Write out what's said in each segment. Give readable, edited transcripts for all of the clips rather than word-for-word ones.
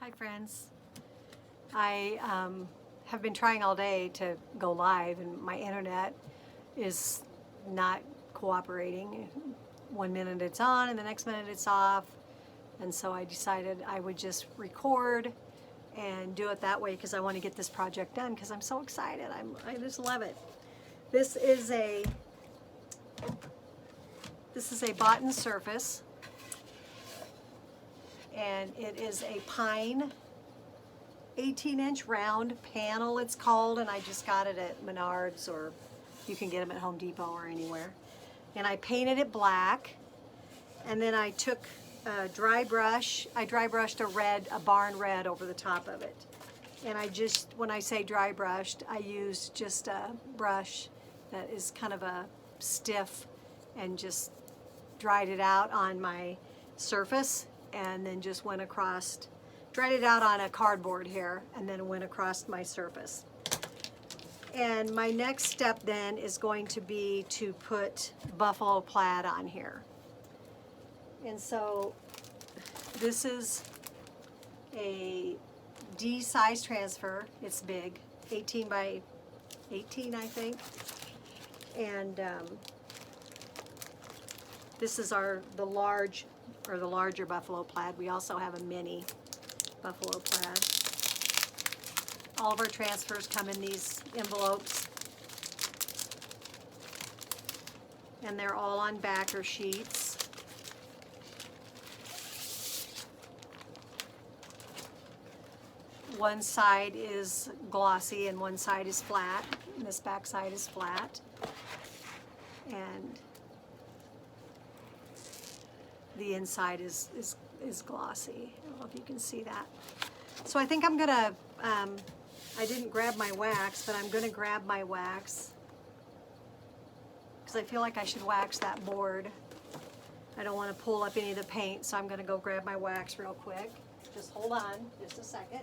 Hi friends. I have been trying all day to go live and my internet is not cooperating. One minute it's on and the next minute it's off. And so I decided I would just record and do it that way because I want to get this project done because I'm so excited. I just love it. This is a boughten surface, and it is a pine 18-inch round panel it's called, and I just got it at Menards, or you can get them at Home Depot or anywhere. And I painted it black, and then I took a dry brushed a barn red over the top of it. And I just, when I say dry brushed, I used just a brush that is kind of a stiff and just dried it out on my surface, and then just went across, dried it out on a cardboard here, and then went across my surface. And my next step then is going to be to put buffalo plaid on here. And so this is a D size transfer. It's big, 18 by 18, I think. And this is the larger buffalo plaid. We also have a mini buffalo plaid. All of our transfers come in these envelopes, and they're all on backer sheets. One side is glossy and one side is flat, and this back side is flat. And the inside is glossy. I don't know if you can see that. So I think I'm gonna, I didn't grab my wax, but I'm gonna grab my wax because I feel like I should wax that board. I don't want to pull up any of the paint, so I'm gonna go grab my wax real quick. Just hold on just a second.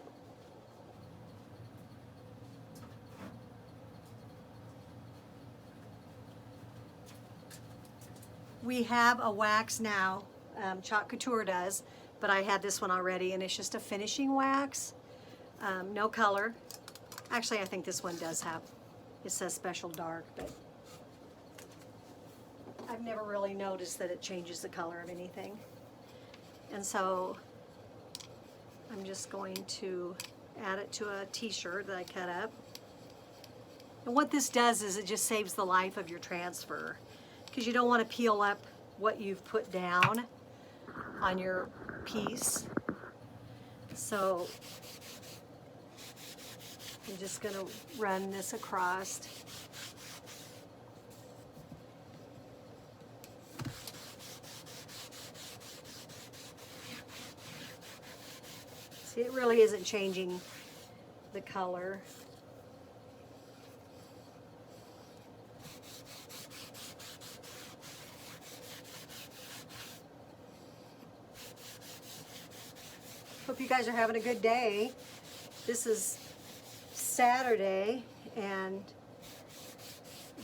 We have a wax now, Chalk Couture does, but I had this one already, and it's just a finishing wax, no color. Actually, I think this one does have, it says special dark, but I've never really noticed that it changes the color of anything. And so I'm just going to add it to a t-shirt that I cut up. And what this does is it just saves the life of your transfer, because you don't want to peel up what you've put down on your piece. So I'm just going to run this across. See, it really isn't changing the color. Hope you guys are having a good day. This is Saturday, and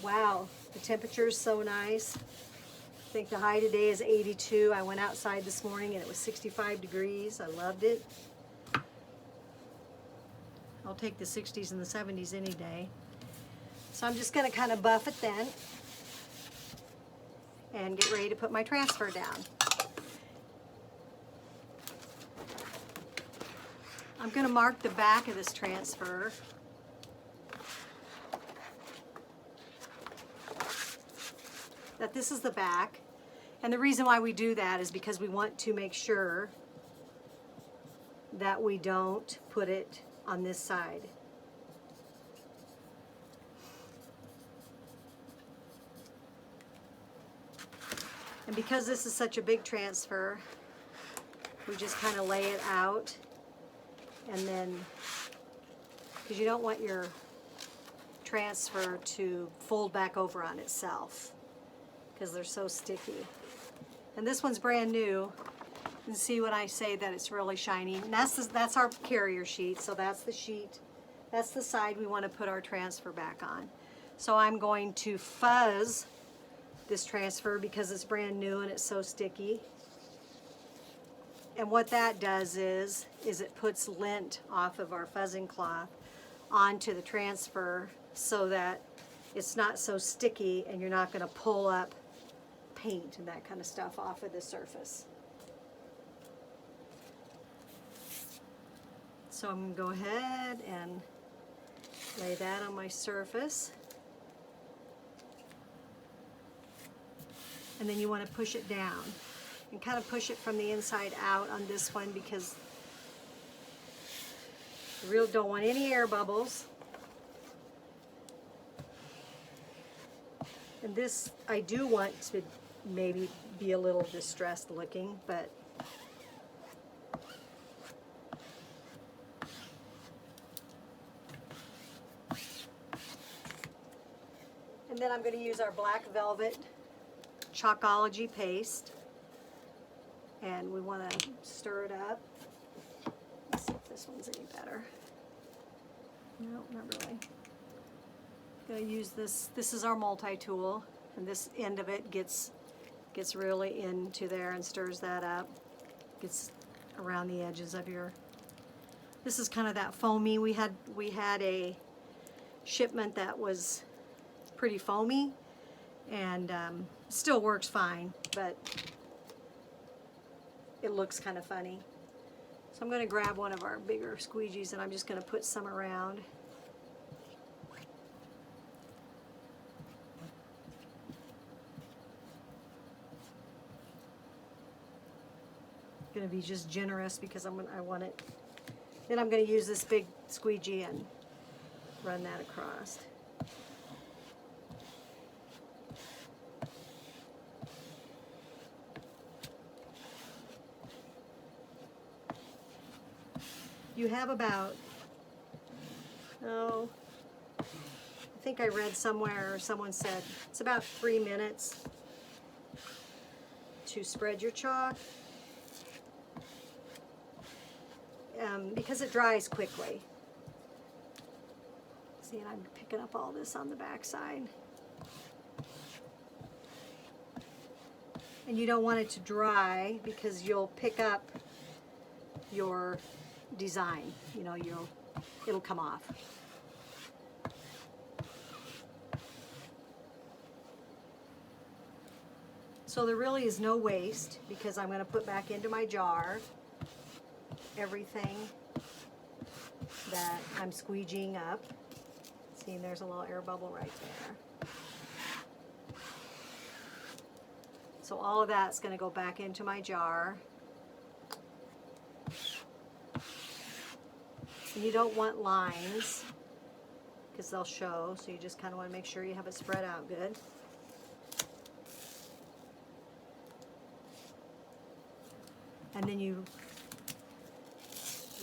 wow, the temperature is so nice. I think the high today is 82. I went outside this morning and it was 65 degrees. I loved it. I'll take the 60s and the 70s any day. So I'm just going to kind of buff it then and get ready to put my transfer down. I'm going to mark the back of this transfer. That this is the back. And the reason why we do that is because we want to make sure that we don't put it on this side. And because this is such a big transfer, we just kind of lay it out. And then, because you don't want your transfer to fold back over on itself, because they're so sticky. And this one's brand new. You can see when I say that it's really shiny. And that's our carrier sheet, so that's the sheet. That's the side we want to put our transfer back on. So I'm going to fuzz this transfer because it's brand new and it's so sticky. And what that does is it puts lint off of our fuzzing cloth onto the transfer so that it's not so sticky and you're not going to pull up paint and that kind of stuff off of the surface. So I'm going to go ahead and lay that on my surface. And then you want to push it down and kind of push it from the inside out on this one because you really don't want any air bubbles. And this, I do want to maybe be a little distressed looking, but and then I'm going to use our black velvet Chalkology paste, and we want to stir it up. Let's see if this one's any better. No, not really. Going to use this. This is our multi-tool, and this end of it gets really into there and stirs that up. Gets around the edges of your. This is kind of that foamy. We had a shipment that was pretty foamy, and still works fine, but it looks kind of funny. So I'm going to grab one of our bigger squeegees and I'm just going to put some around. Going to be just generous because I want it. Then I'm going to use this big squeegee and run that across. You have about, I think I read somewhere or someone said it's about 3 minutes to spread your chalk because it dries quickly. See, and I'm picking up all this on the back side. And you don't want it to dry because you'll pick up your design, you know, it'll come off. So there really is no waste because I'm going to put back into my jar everything that I'm squeegeeing up. See, there's a little air bubble right there. So all of that's going to go back into my jar. And you don't want lines because they'll show, so you just kind of want to make sure you have it spread out good. And then you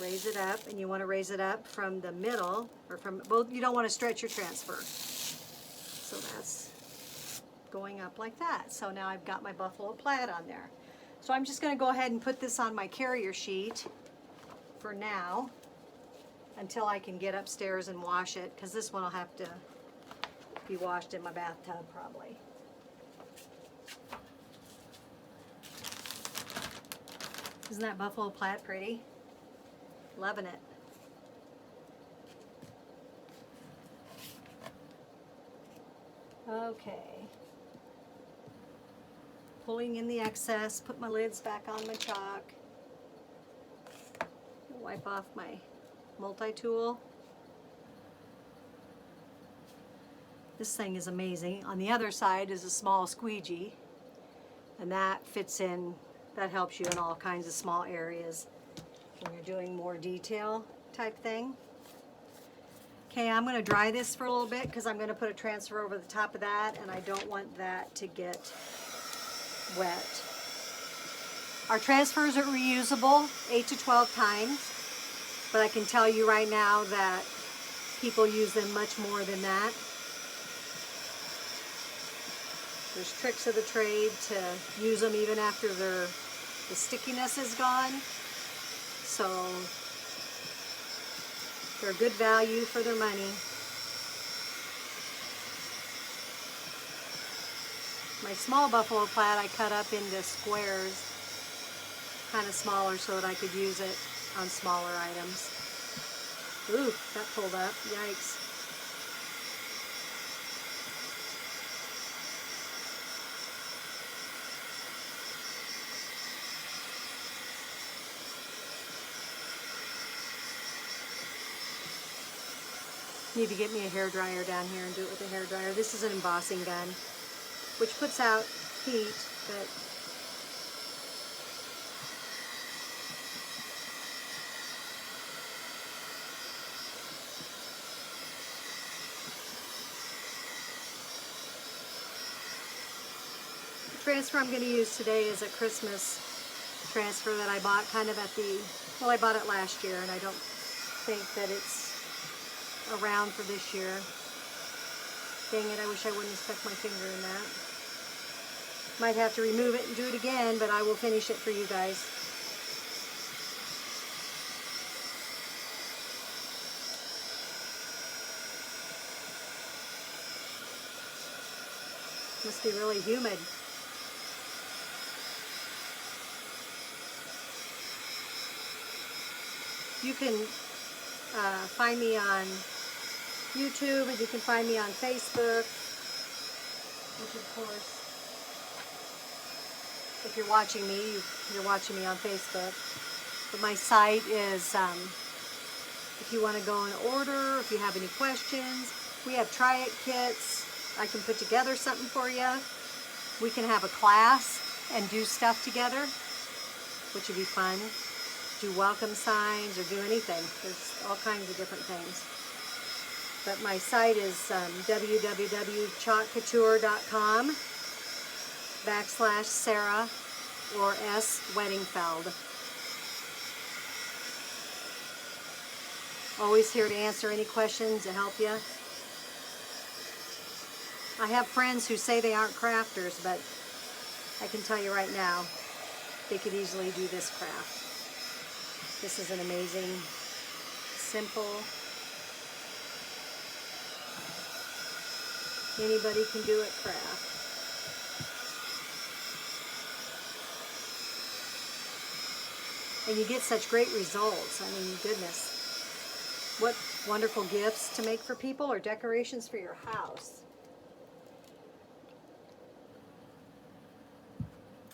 raise it up, and you want to raise it up from the middle, or from both. You don't want to stretch your transfer. So that's going up like that. So now I've got my buffalo plaid on there. So I'm just going to go ahead and put this on my carrier sheet for now until I can get upstairs and wash it, because this one will have to be washed in my bathtub probably. Isn't that buffalo plaid pretty? Loving it. Okay. Pulling in the excess, put my lids back on my chalk. Wipe off my multi-tool. This thing is amazing. On the other side is a small squeegee, and that fits in, that helps you in all kinds of small areas when you're doing more detail type thing. Okay, I'm going to dry this for a little bit because I'm going to put a transfer over the top of that, and I don't want that to get wet. Our transfers are reusable 8 to 12 times, but I can tell you right now that people use them much more than that. There's tricks of the trade to use them even after the stickiness is gone. So they're good value for their money. My small buffalo plaid I cut up into squares kind of smaller so that I could use it on smaller items. Ooh, that pulled up. Yikes. Need to get me a hairdryer down here and do it with a hairdryer. This is an embossing gun, which puts out heat, but the transfer I'm going to use today is a Christmas transfer that I bought kind of at the, well, I bought it last year, and I don't think that it's around for this year. Dang it, I wish I wouldn't have stuck my finger in that. Might have to remove it and do it again, but I will finish it for you guys. Must be really humid. You can find me on YouTube, and you can find me on Facebook, which of course, if you're watching me, you're watching me on Facebook. But my site is, if you want to go and order, if you have any questions, we have try-it kits. I can put together something for you. We can have a class and do stuff together, which would be fun. Do welcome signs or do anything. There's all kinds of different things. But my site is www.chalkcouture.com/Sarah or S. Weddingfeld. Always here to answer any questions, to help you. I have friends who say they aren't crafters, but I can tell you right now, they could easily do this craft. This is an amazing, simple, anybody can do it craft. And you get such great results. I mean, goodness. What wonderful gifts to make for people or decorations for your house.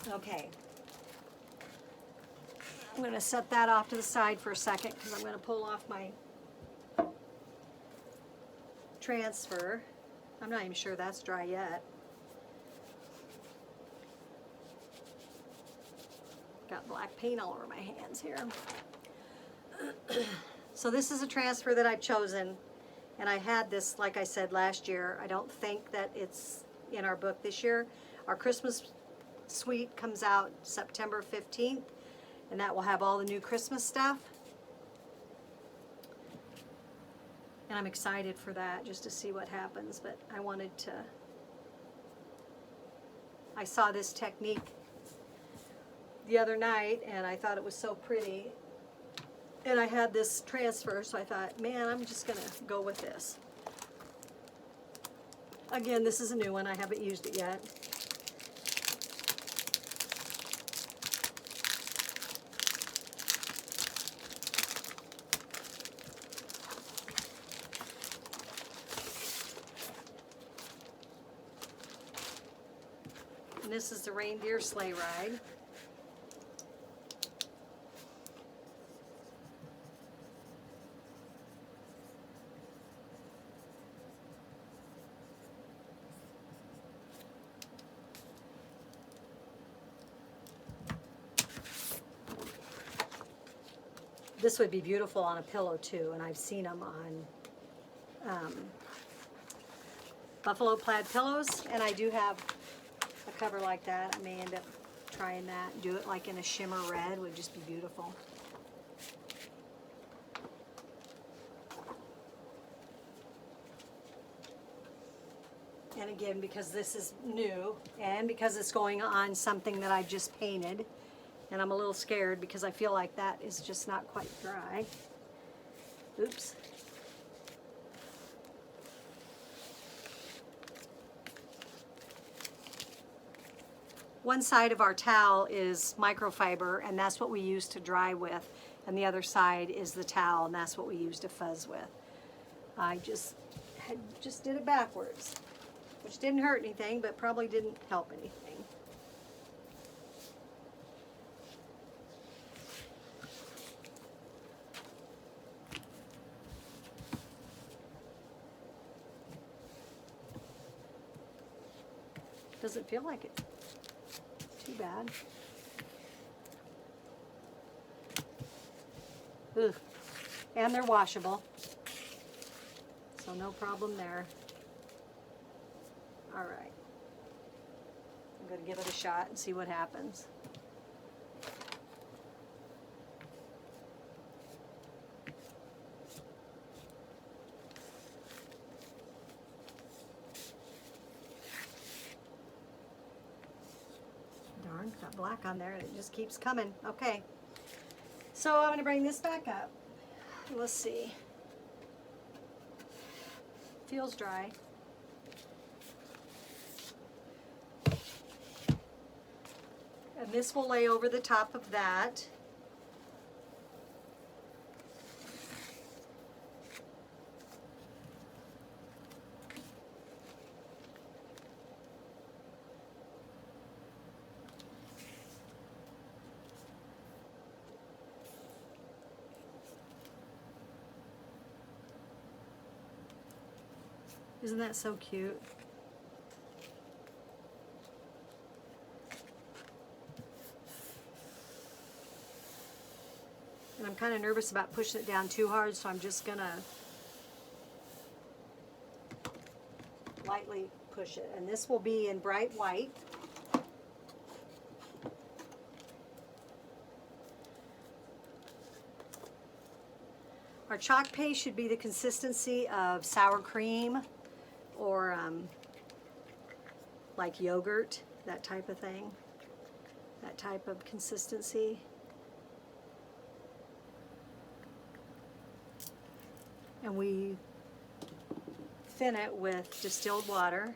Okay. I'm going to set that off to the side for a second because I'm going to pull off my transfer. I'm not even sure that's dry yet. Got black paint all over my hands here. So this is a transfer that I've chosen, and I had this, like I said, last year. I don't think that it's in our book this year. Our Christmas suite comes out September 15th. And that will have all the new Christmas stuff. And I'm excited for that, just to see what happens. But I wanted to, I saw this technique the other night, and I thought it was so pretty. And I had this transfer, so I thought, man, I'm just going to go with this. Again, this is a new one. I haven't used it yet. And this is the Reindeer sleigh ride. This would be beautiful on a pillow too, and I've seen them on buffalo plaid pillows, and I do have a cover like that. I may end up trying that and do it like in a shimmer red. Would just be beautiful. And again, because this is new and because it's going on something that I've just painted, and I'm a little scared because I feel like that is just not quite dry. Oops. one side of our towel is microfiber, and that's what we use to dry with, and the other side is the towel, and that's what we use to fuzz with. I just did it backwards, which didn't hurt anything, but probably didn't help anything. Doesn't feel like it. Too bad. Ugh. And they're washable, so no problem there. All right. I'm going to give it a shot and see what happens. Darn, got black on there and it just keeps coming. Okay. So I'm going to bring this back up. Let's see. Feels dry. And this will lay over the top of that. Isn't that so cute? And I'm kind of nervous about pushing it down too hard, so I'm just gonna lightly push it. And this will be in bright white. Our chalk paste should be the consistency of sour cream or like yogurt, that type of thing, that type of consistency. And we thin it with distilled water.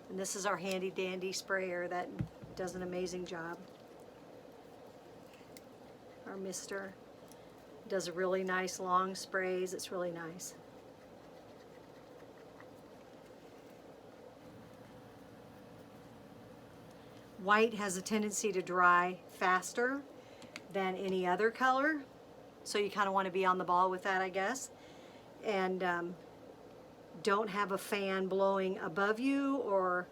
And this is our handy dandy sprayer that does an amazing job. Our mister does a really nice long sprays. It's really nice. White has a tendency to dry faster than any other color, so you kind of want to be on the ball with that, I guess. And don't have a fan blowing above you or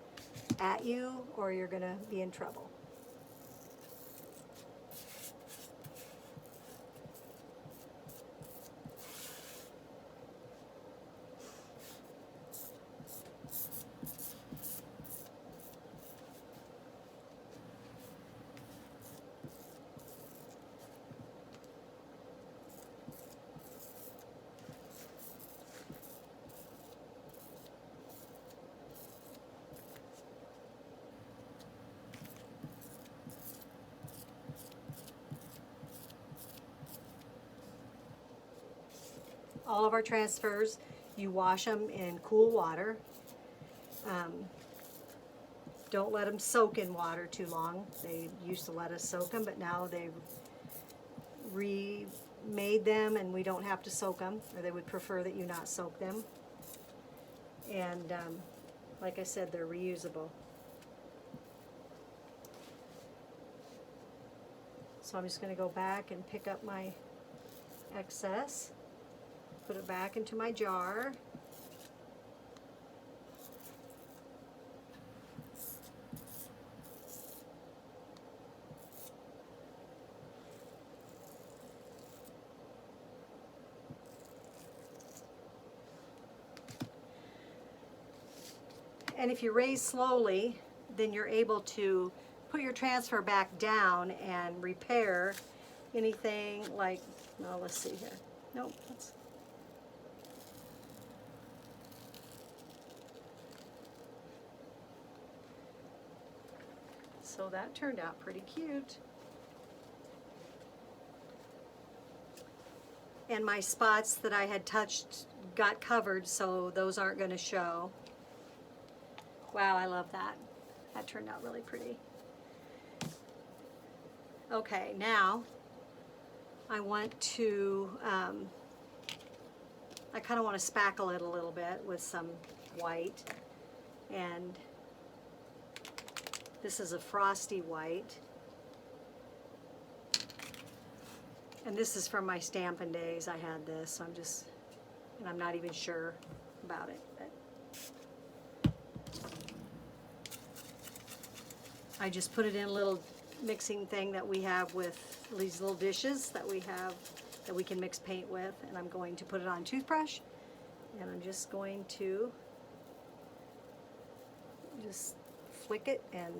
at you, or you're going to be in trouble. All of our transfers, you wash them in cool water. Don't let them soak in water too long. They used to let us soak them, but now they've remade them and we don't have to soak them, or they would prefer that you not soak them. And like I said, they're reusable. So I'm just going to go back and pick up my excess. Put it back into my jar. And if you raise slowly, then you're able to put your transfer back down and repair anything like, no, let's see here. Nope, that's so that turned out pretty cute. And my spots that I had touched got covered, so those aren't going to show. Wow, I love that. That turned out really pretty. Okay, now I want to, I kind of want to spackle it a little bit with some white. And this is a frosty white. And this is from my Stampin' Days. I had this, so I'm not even sure about it. But I just put it in a little mixing thing that we have with these little dishes that we have that we can mix paint with, and I'm going to put it on a toothbrush, and I'm just going to just flick it and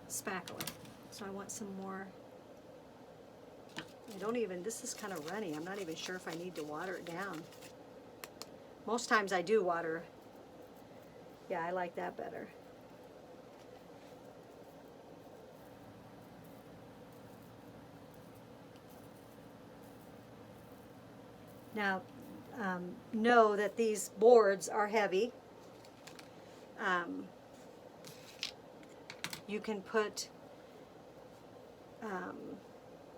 spackle it. So I want some more. This is kind of runny. I'm not even sure if I need to water it down. Most times I do water. Yeah, I like that better. Now, know that these boards are heavy. You can put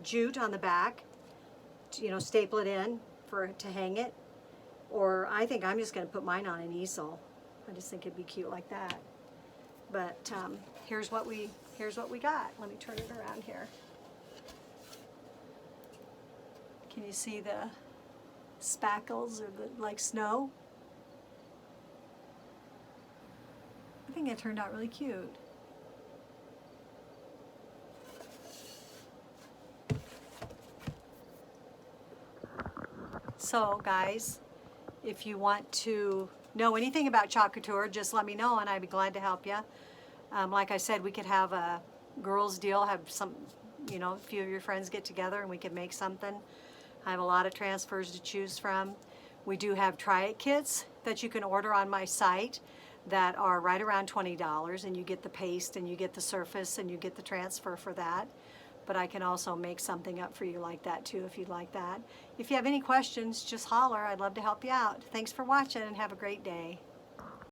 jute on the back, staple it in to hang it. Or I think I'm just going to put mine on an easel. I just think it'd be cute like that. But here's what we got. Let me turn it around here. Can you see the spackles or like snow? I think it turned out really cute. So guys, if you want to know anything about Chalk Couture, just let me know and I'd be glad to help you. Like I said, we could have a girls deal, have some, a few of your friends get together and we could make something. I have a lot of transfers to choose from. We do have try-it kits that you can order on my site that are right around $20, and you get the paste and you get the surface and you get the transfer for that. But I can also make something up for you like that too if you'd like that. If you have any questions, just holler. I'd love to help you out. Thanks for watching and have a great day.